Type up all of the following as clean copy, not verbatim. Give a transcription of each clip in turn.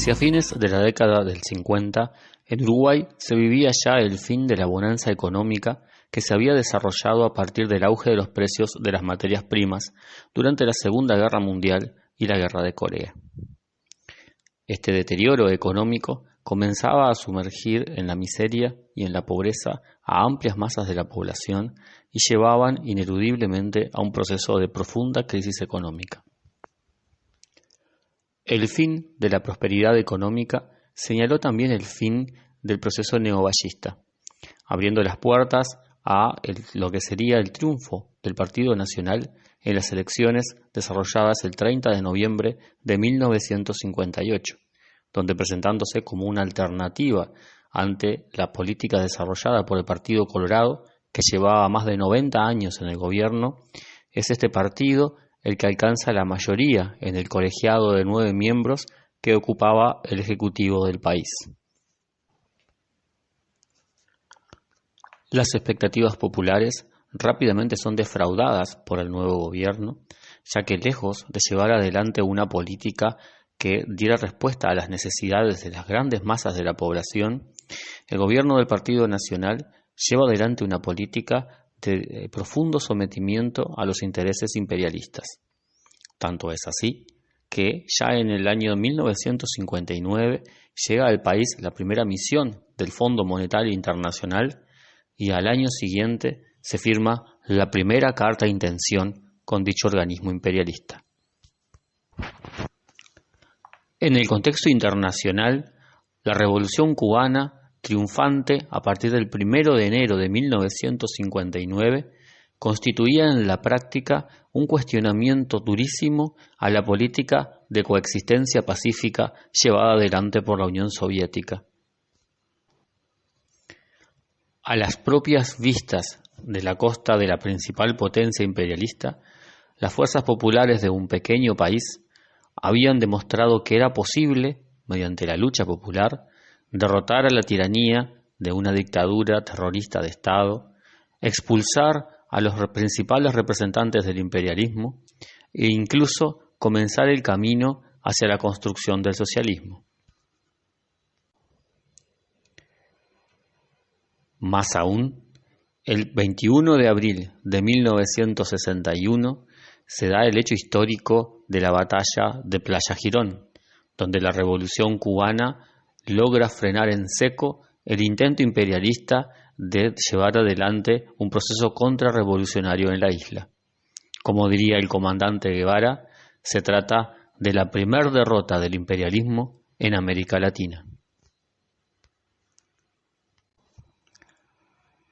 Hacia fines de la década del 50, en Uruguay se vivía ya el fin de la bonanza económica que se había desarrollado a partir del auge de los precios de las materias primas durante la Segunda Guerra Mundial y la Guerra de Corea. Este deterioro económico comenzaba a sumergir en la miseria y en la pobreza a amplias masas de la población y llevaban ineludiblemente a un proceso de profunda crisis económica. El fin de la prosperidad económica señaló también el fin del proceso neovallista, abriendo las puertas a lo que sería el triunfo del Partido Nacional en las elecciones desarrolladas el 30 de noviembre de 1958, donde presentándose como una alternativa ante la política desarrollada por el Partido Colorado, que llevaba más de 90 años en el gobierno, es este partido el que alcanza la mayoría en el colegiado de 9 miembros que ocupaba el Ejecutivo del país. Las expectativas populares rápidamente son defraudadas por el nuevo gobierno, ya que lejos de llevar adelante una política que diera respuesta a las necesidades de las grandes masas de la población, el gobierno del Partido Nacional lleva adelante una política de profundo sometimiento a los intereses imperialistas. Tanto es así que ya en el año 1959 llega al país la primera misión del Fondo Monetario Internacional y al año siguiente se firma la primera carta de intención con dicho organismo imperialista. En el contexto internacional, la Revolución Cubana, triunfante a partir del 1 de enero de 1959, constituía en la práctica un cuestionamiento durísimo a la política de coexistencia pacífica llevada adelante por la Unión Soviética. A las propias vistas de la costa de la principal potencia imperialista, las fuerzas populares de un pequeño país habían demostrado que era posible, mediante la lucha popular, derrotar a la tiranía de una dictadura terrorista de Estado, expulsar a los principales representantes del imperialismo e incluso comenzar el camino hacia la construcción del socialismo. Más aún, el 21 de abril de 1961 se da el hecho histórico de la batalla de Playa Girón, donde la Revolución Cubana logra frenar en seco el intento imperialista de llevar adelante un proceso contrarrevolucionario en la isla. Como diría el comandante Guevara, se trata de la primer derrota del imperialismo en América Latina.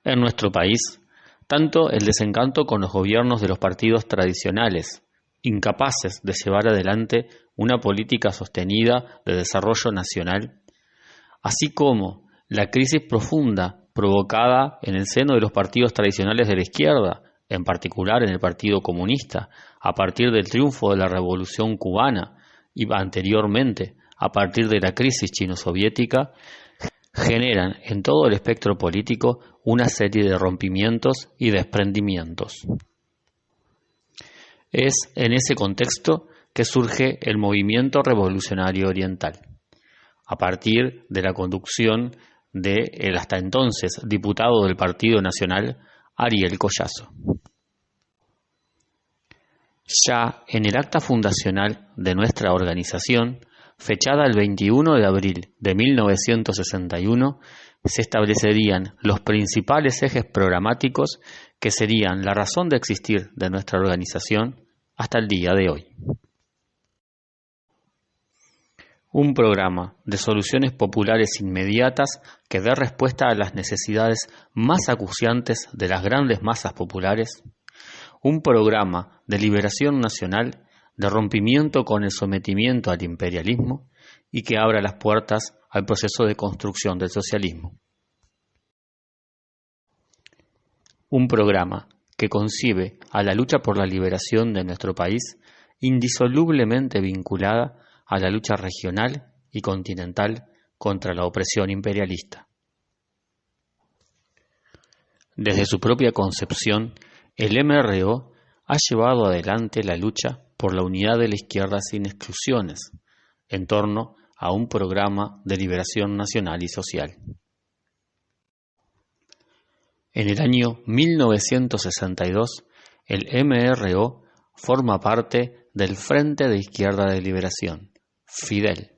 En nuestro país, tanto el desencanto con los gobiernos de los partidos tradicionales, incapaces de llevar adelante una política sostenida de desarrollo nacional, así como la crisis profunda provocada en el seno de los partidos tradicionales de la izquierda, en particular en el Partido Comunista, a partir del triunfo de la Revolución Cubana y anteriormente a partir de la crisis chino-soviética, generan en todo el espectro político una serie de rompimientos y desprendimientos. Es en ese contexto que surge el movimiento revolucionario oriental, a partir de la conducción del hasta entonces diputado del Partido Nacional, Ariel Collazo. Ya en el acta fundacional de nuestra organización, fechada el 21 de abril de 1961, se establecerían los principales ejes programáticos que serían la razón de existir de nuestra organización hasta el día de hoy. Un programa de soluciones populares inmediatas que dé respuesta a las necesidades más acuciantes de las grandes masas populares. Un programa de liberación nacional, de rompimiento con el sometimiento al imperialismo y que abra las puertas al proceso de construcción del socialismo. Un programa que concibe a la lucha por la liberación de nuestro país indisolublemente vinculada a la lucha regional y continental contra la opresión imperialista. Desde su propia concepción, el MRO ha llevado adelante la lucha por la unidad de la izquierda sin exclusiones, en torno a un programa de liberación nacional y social. En el año 1962, el MRO forma parte del Frente de Izquierda de Liberación, FIDEL.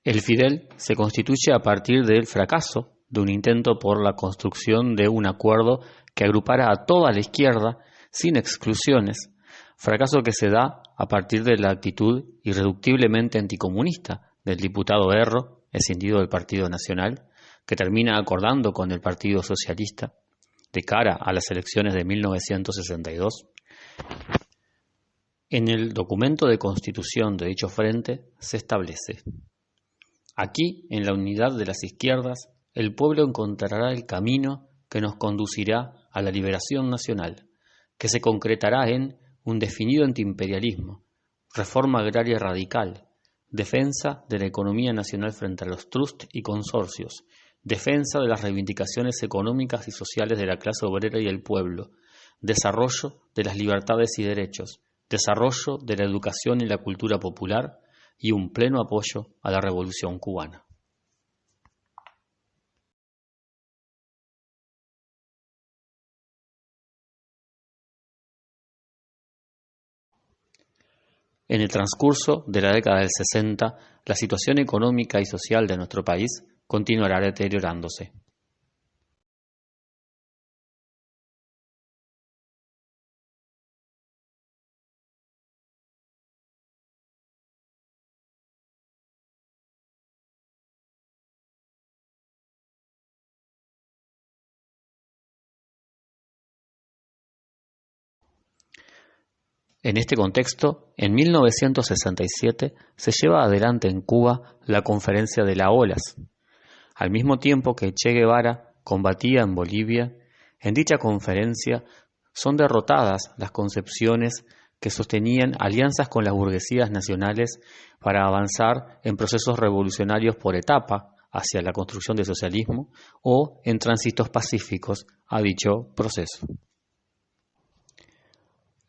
El FIDEL se constituye a partir del fracaso de un intento por la construcción de un acuerdo que agrupara a toda la izquierda sin exclusiones, fracaso que se da a partir de la actitud irreductiblemente anticomunista del diputado Erro, escindido del Partido Nacional, que termina acordando con el Partido Socialista de cara a las elecciones de 1962. En el documento de constitución de dicho frente se establece: aquí, en la unidad de las izquierdas, el pueblo encontrará el camino que nos conducirá a la liberación nacional, que se concretará en un definido antiimperialismo, reforma agraria radical, defensa de la economía nacional frente a los trusts y consorcios, defensa de las reivindicaciones económicas y sociales de la clase obrera y el pueblo, desarrollo de las libertades y derechos, desarrollo de la educación y la cultura popular y un pleno apoyo a la Revolución cubana. En el transcurso de la década del 60, la situación económica y social de nuestro país continuará deteriorándose. En este contexto, en 1967 se lleva adelante en Cuba la Conferencia de las Olas. Al mismo tiempo que Che Guevara combatía en Bolivia, en dicha conferencia son derrotadas las concepciones que sostenían alianzas con las burguesías nacionales para avanzar en procesos revolucionarios por etapa hacia la construcción del socialismo o en tránsitos pacíficos a dicho proceso.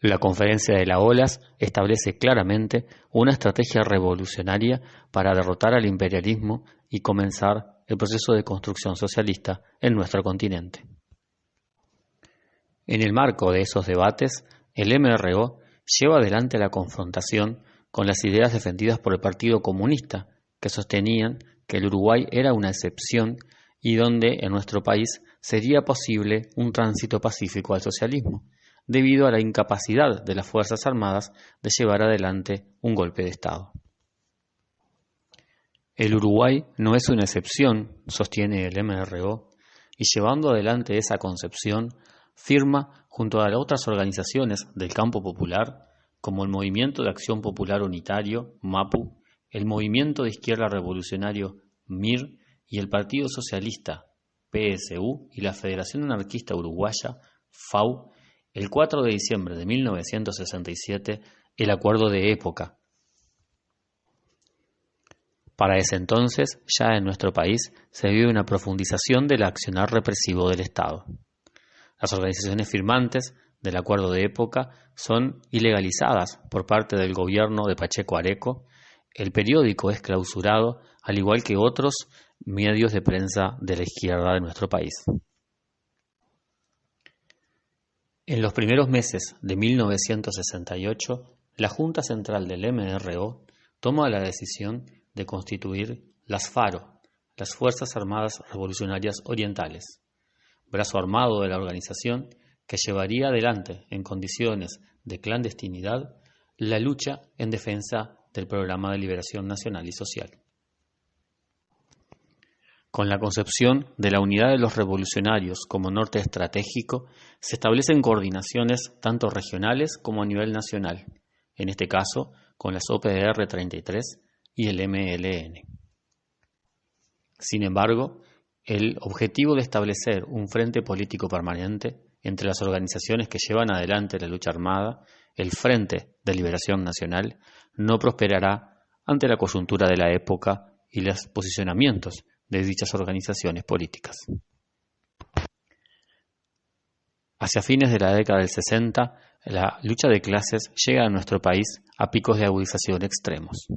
La Conferencia de las Olas establece claramente una estrategia revolucionaria para derrotar al imperialismo y comenzar el proceso de construcción socialista en nuestro continente. En el marco de esos debates, el MRO lleva adelante la confrontación con las ideas defendidas por el Partido Comunista, que sostenían que el Uruguay era una excepción y donde en nuestro país sería posible un tránsito pacífico al socialismo, debido a la incapacidad de las Fuerzas Armadas de llevar adelante un golpe de Estado. El Uruguay no es una excepción, sostiene el MRO, y llevando adelante esa concepción, firma junto a otras organizaciones del campo popular, como el Movimiento de Acción Popular Unitario, MAPU, el Movimiento de Izquierda Revolucionario, MIR, y el Partido Socialista, PSU, y la Federación Anarquista Uruguaya, FAU, el 4 de diciembre de 1967, el Acuerdo de Época. Para ese entonces, ya en nuestro país, se vive una profundización del accionar represivo del Estado. Las organizaciones firmantes del Acuerdo de Época son ilegalizadas por parte del gobierno de Pacheco Areco, el periódico es clausurado, al igual que otros medios de prensa de la izquierda de nuestro país. En los primeros meses de 1968, la Junta Central del MRO toma la decisión de constituir las FARO, las Fuerzas Armadas Revolucionarias Orientales, brazo armado de la organización que llevaría adelante en condiciones de clandestinidad la lucha en defensa del Programa de Liberación Nacional y Social. Con la concepción de la unidad de los revolucionarios como norte estratégico, se establecen coordinaciones tanto regionales como a nivel nacional, en este caso con las OPR 33 y el MLN. Sin embargo, el objetivo de establecer un frente político permanente entre las organizaciones que llevan adelante la lucha armada, el Frente de Liberación Nacional, no prosperará ante la coyuntura de la época y los posicionamientos de dichas organizaciones políticas. Hacia fines de la década del 60, la lucha de clases llega a nuestro país a picos de agudización extremos.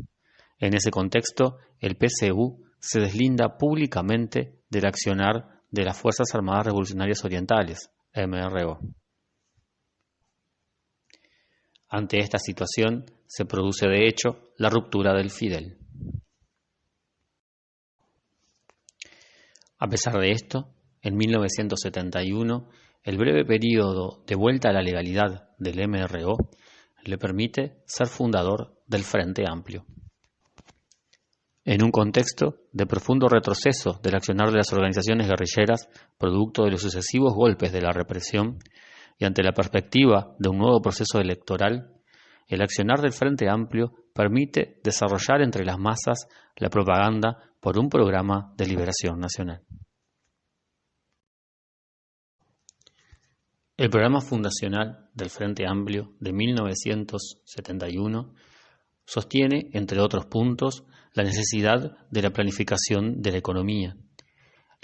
En ese contexto, el PCU se deslinda públicamente del accionar de las Fuerzas Armadas Revolucionarias Orientales, MRO. Ante esta situación, se produce de hecho la ruptura del Fidel. A pesar de esto, en 1971, el breve período de vuelta a la legalidad del MRO le permite ser fundador del Frente Amplio. En un contexto de profundo retroceso del accionar de las organizaciones guerrilleras, producto de los sucesivos golpes de la represión, y ante la perspectiva de un nuevo proceso electoral, el accionar del Frente Amplio permite desarrollar entre las masas la propaganda por un programa de liberación nacional. El programa fundacional del Frente Amplio de 1971 sostiene, entre otros puntos, la necesidad de la planificación de la economía,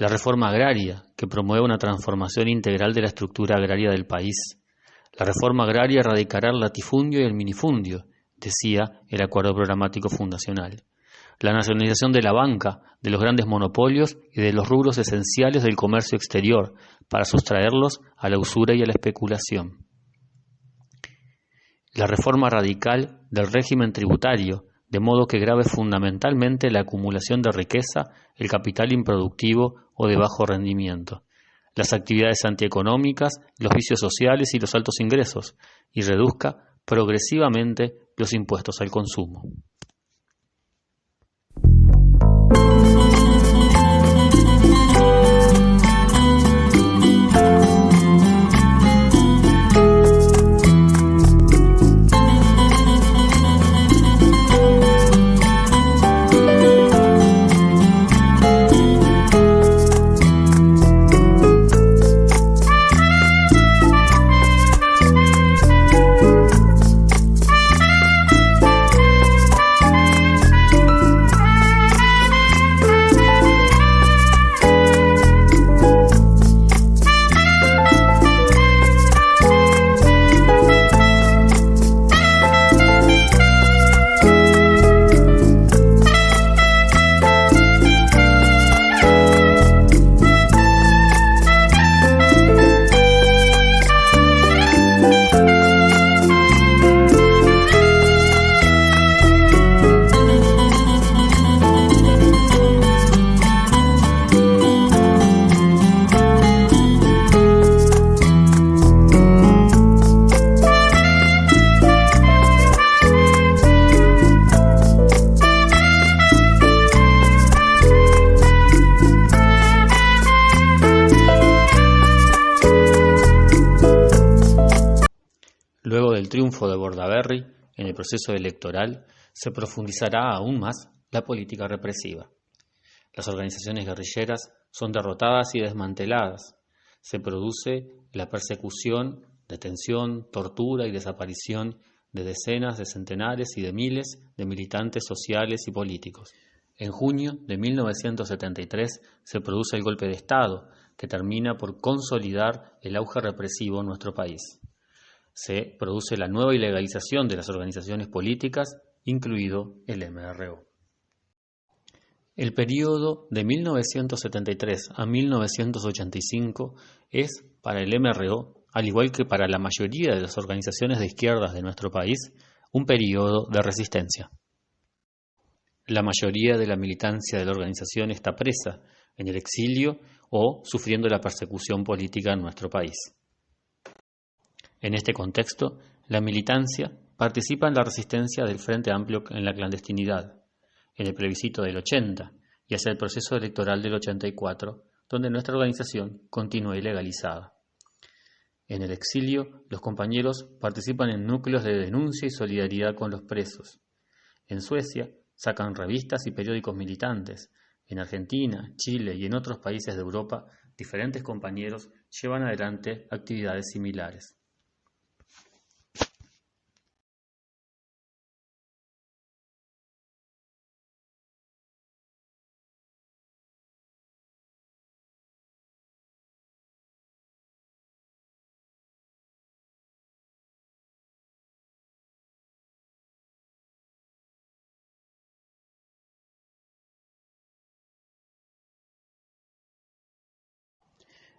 la reforma agraria, que promueve una transformación integral de la estructura agraria del país. La reforma agraria erradicará el latifundio y el minifundio, decía el acuerdo programático fundacional. La nacionalización de la banca, de los grandes monopolios y de los rubros esenciales del comercio exterior, para sustraerlos a la usura y a la especulación. La reforma radical del régimen tributario, de modo que grave fundamentalmente la acumulación de riqueza, el capital improductivo o de bajo rendimiento, las actividades antieconómicas, los vicios sociales y los altos ingresos, y reduzca progresivamente los impuestos al consumo. Luego del triunfo de Bordaberry en el proceso electoral, se profundizará aún más la política represiva. Las organizaciones guerrilleras son derrotadas y desmanteladas. Se produce la persecución, detención, tortura y desaparición de decenas de centenares y de miles de militantes sociales y políticos. En junio de 1973 se produce el golpe de Estado, que termina por consolidar el auge represivo en nuestro país. Se produce la nueva ilegalización de las organizaciones políticas, incluido el MRO. El período de 1973 a 1985 es, para el MRO, al igual que para la mayoría de las organizaciones de izquierdas de nuestro país, un período de resistencia. La mayoría de la militancia de la organización está presa, en el exilio o sufriendo la persecución política en nuestro país. En este contexto, la militancia participa en la resistencia del Frente Amplio en la clandestinidad, en el plebiscito del 80 y hacia el proceso electoral del 84, donde nuestra organización continúa ilegalizada. En el exilio, los compañeros participan en núcleos de denuncia y solidaridad con los presos. En Suecia, sacan revistas y periódicos militantes. En Argentina, Chile y en otros países de Europa, diferentes compañeros llevan adelante actividades similares.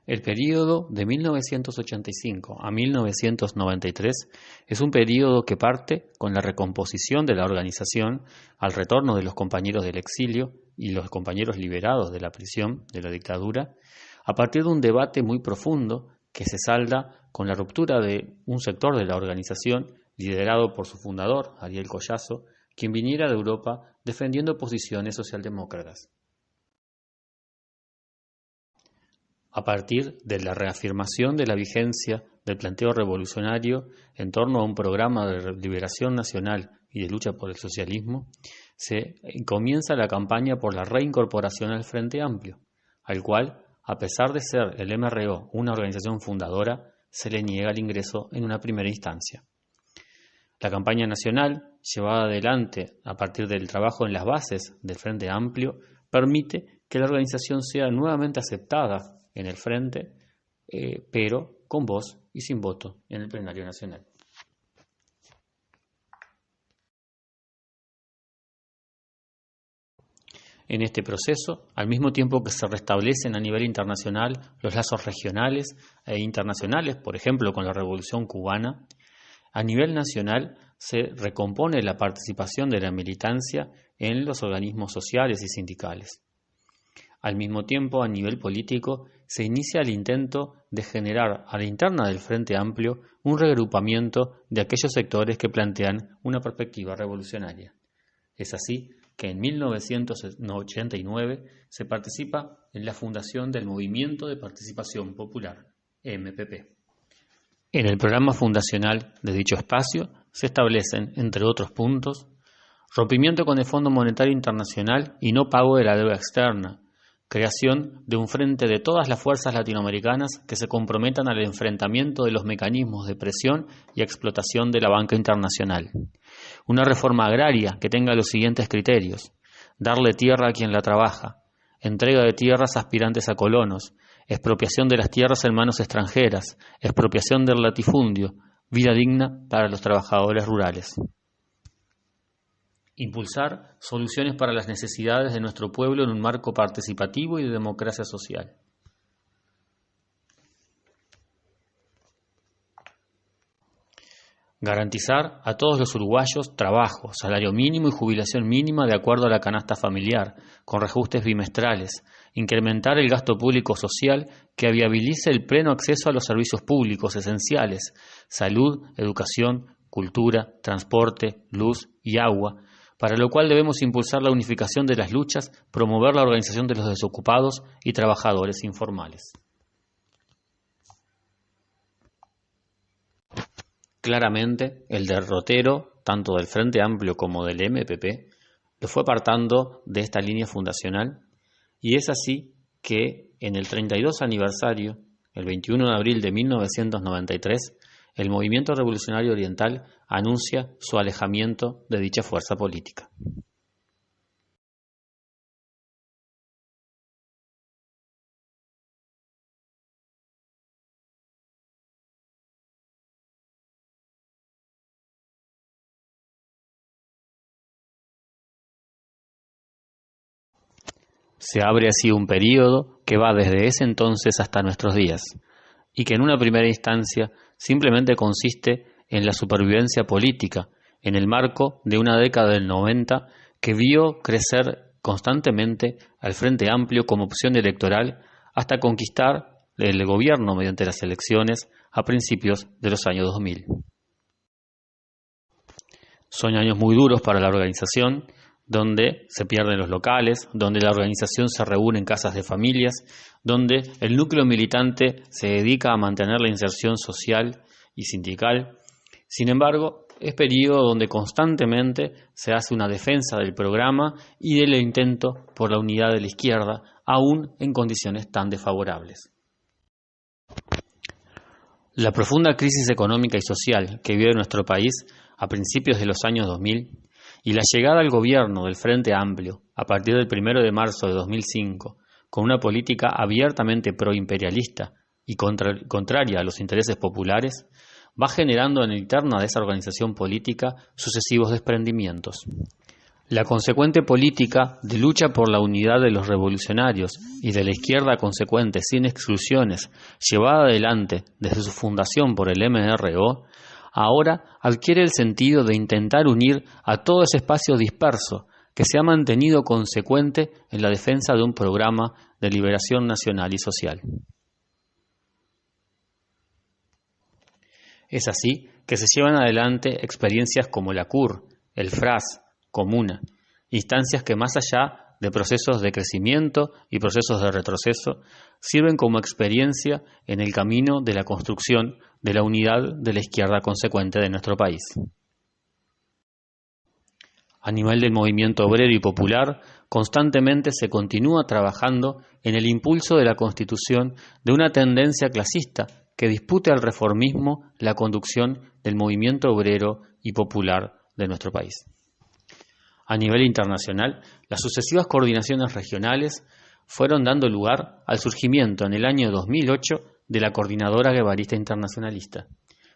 El período de 1985 a 1993 es un período que parte con la recomposición de la organización al retorno de los compañeros del exilio y los compañeros liberados de la prisión de la dictadura, a partir de un debate muy profundo que se salda con la ruptura de un sector de la organización liderado por su fundador, Ariel Collazo, quien viniera de Europa defendiendo posiciones socialdemócratas. A partir de la reafirmación de la vigencia del planteo revolucionario en torno a un programa de liberación nacional y de lucha por el socialismo, se comienza la campaña por la reincorporación al Frente Amplio, al cual, a pesar de ser el MRO una organización fundadora, se le niega el ingreso en una primera instancia. La campaña nacional, llevada adelante a partir del trabajo en las bases del Frente Amplio, permite que la organización sea nuevamente aceptada en el Frente, pero con voz y sin voto en el plenario nacional. En este proceso, al mismo tiempo que se restablecen a nivel internacional los lazos regionales e internacionales, por ejemplo con la Revolución Cubana, a nivel nacional se recompone la participación de la militancia en los organismos sociales y sindicales. Al mismo tiempo, a nivel político, se inicia el intento de generar a la interna del Frente Amplio un reagrupamiento de aquellos sectores que plantean una perspectiva revolucionaria. Es así que en 1989 se participa en la fundación del Movimiento de Participación Popular, MPP. En el programa fundacional de dicho espacio se establecen, entre otros puntos, rompimiento con el Fondo Monetario Internacional y no pago de la deuda externa, creación de un frente de todas las fuerzas latinoamericanas que se comprometan al enfrentamiento de los mecanismos de presión y explotación de la banca internacional. Una reforma agraria que tenga los siguientes criterios: darle tierra a quien la trabaja, entrega de tierras a aspirantes a colonos, expropiación de las tierras en manos extranjeras, expropiación del latifundio, vida digna para los trabajadores rurales. Impulsar soluciones para las necesidades de nuestro pueblo en un marco participativo y de democracia social. Garantizar a todos los uruguayos trabajo, salario mínimo y jubilación mínima de acuerdo a la canasta familiar, con reajustes bimestrales. Incrementar el gasto público social que viabilice el pleno acceso a los servicios públicos esenciales: salud, educación, cultura, transporte, luz y agua, para lo cual debemos impulsar la unificación de las luchas, promover la organización de los desocupados y trabajadores informales. Claramente, el derrotero, tanto del Frente Amplio como del MPP, lo fue apartando de esta línea fundacional, y es así que en el 32 aniversario, el 21 de abril de 1993, el Movimiento Revolucionario Oriental anuncia su alejamiento de dicha fuerza política. Se abre así un período que va desde ese entonces hasta nuestros días, y que en una primera instancia simplemente consiste en la supervivencia política, en el marco de una década del 90 que vio crecer constantemente al Frente Amplio como opción electoral hasta conquistar el gobierno mediante las elecciones a principios de los años 2000. Son años muy duros para la organización, donde se pierden los locales, donde la organización se reúne en casas de familias, donde el núcleo militante se dedica a mantener la inserción social y sindical. Sin embargo, es periodo donde constantemente se hace una defensa del programa y del intento por la unidad de la izquierda, aún en condiciones tan desfavorables. La profunda crisis económica y social que vive nuestro país a principios de los años 2000 y la llegada al gobierno del Frente Amplio a partir del 1 de marzo de 2005 con una política abiertamente proimperialista y contraria a los intereses populares, va generando en la interna de esa organización política sucesivos desprendimientos. La consecuente política de lucha por la unidad de los revolucionarios y de la izquierda consecuente sin exclusiones, llevada adelante desde su fundación por el MRO, ahora adquiere el sentido de intentar unir a todo ese espacio disperso que se ha mantenido consecuente en la defensa de un programa de liberación nacional y social. Es así que se llevan adelante experiencias como la CUR, el FRAS, Comuna, instancias que más allá de procesos de crecimiento y procesos de retroceso, sirven como experiencia en el camino de la construcción de la unidad de la izquierda consecuente de nuestro país. A nivel del movimiento obrero y popular, constantemente se continúa trabajando en el impulso de la constitución de una tendencia clasista que dispute al reformismo la conducción del movimiento obrero y popular de nuestro país. A nivel internacional, las sucesivas coordinaciones regionales fueron dando lugar al surgimiento en el año 2008 de la Coordinadora Guevarista Internacionalista,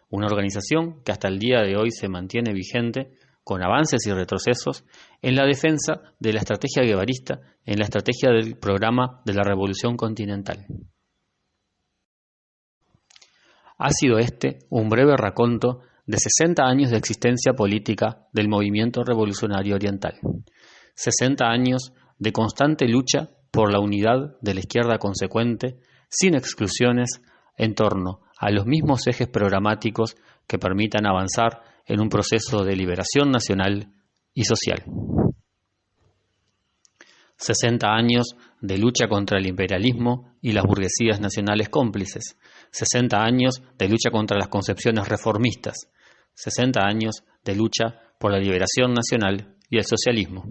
una organización que hasta el día de hoy se mantiene vigente con avances y retrocesos en la defensa de la estrategia guevarista, en la estrategia del programa de la Revolución Continental. Ha sido este un breve raconto de 60 años de existencia política del movimiento revolucionario oriental, 60 años de constante lucha por la unidad de la izquierda consecuente, sin exclusiones, en torno a los mismos ejes programáticos que permitan avanzar en un proceso de liberación nacional y social. 60 años de lucha contra el imperialismo y las burguesías nacionales cómplices, 60 años de lucha contra las concepciones reformistas, 60 años de lucha por la liberación nacional y el socialismo.